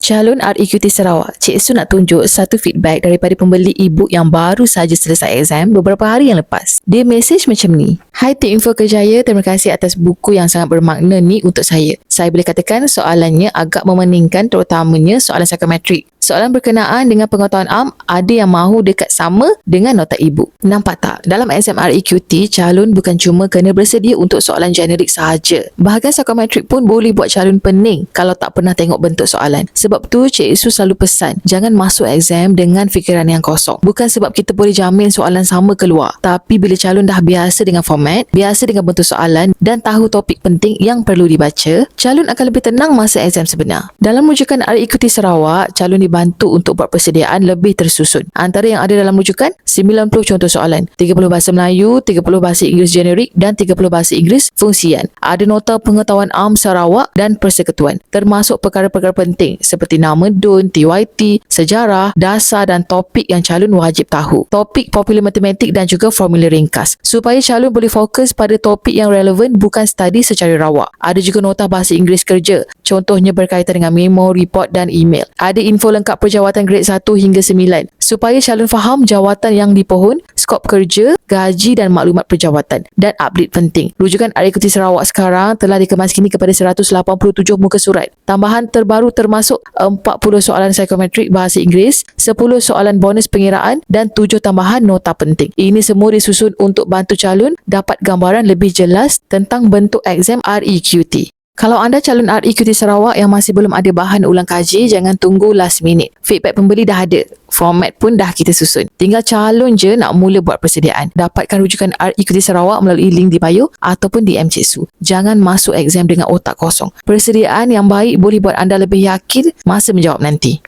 Calon REQT Sarawak, Cik Su nak tunjuk satu feedback daripada pembeli e-book yang baru saja selesai exam beberapa hari yang lepas. Dia mesej macam ni. Hai Tim Info Kerjaya, terima kasih atas buku yang sangat bermakna ni untuk saya. Saya boleh katakan soalannya agak memeningkan, terutamanya soalan psikometrik. Soalan berkenaan dengan pengetahuan am, ada yang mahu dekat sama dengan nota e-book. Nampak tak? Dalam exam REQT, calon bukan cuma kena bersedia untuk soalan generik sahaja. Bahagian psikometrik pun boleh buat calon pening kalau tak pernah tengok bentuk soalan. Sebab tu, Cik Su selalu pesan, jangan masuk exam dengan fikiran yang kosong. Bukan sebab kita boleh jamin soalan sama keluar. Tapi bila calon dah biasa dengan format, biasa dengan bentuk soalan dan tahu topik penting yang perlu dibaca, calon akan lebih tenang masa exam sebenar. Dalam rujukan REQT Sarawak, calon dibantu untuk buat persediaan lebih tersusun. Antara yang ada dalam rujukan, 90 contoh soalan, 30 bahasa Melayu, 30 bahasa Inggeris generik dan 30 bahasa Inggeris fungsian. Ada nota pengetahuan am Sarawak dan persekutuan, termasuk perkara-perkara penting seperti nama DUN, TYT, sejarah, dasar dan topik yang calon wajib tahu. Topik popular matematik dan juga formula ringkas, supaya calon boleh fokus pada topik yang relevan, bukan study secara rawak. Ada juga nota bahasa Inggeris kerja, contohnya berkaitan dengan memo, report dan email. Ada info lengkap perjawatan grade 1 hingga 9, supaya calon faham jawatan yang dipohon, skop kerja, gaji dan maklumat perjawatan. Dan update penting, rujukan REQT Sarawak sekarang telah dikemas kini kepada 187 muka surat. Tambahan terbaru termasuk 40 soalan psikometrik bahasa Inggeris, 10 soalan bonus pengiraan dan 7 tambahan nota penting. Ini semua disusun untuk bantu calon dapat gambaran lebih jelas tentang bentuk exam REQT. Kalau anda calon REQT Sarawak yang masih belum ada bahan ulang kaji, jangan tunggu last minute. Feedback pembeli dah ada. Format pun dah kita susun. Tinggal calon je nak mula buat persediaan. Dapatkan rujukan REQT Sarawak melalui link di bio ataupun DM Cik Su. Jangan masuk exam dengan otak kosong. Persediaan yang baik boleh buat anda lebih yakin masa menjawab nanti.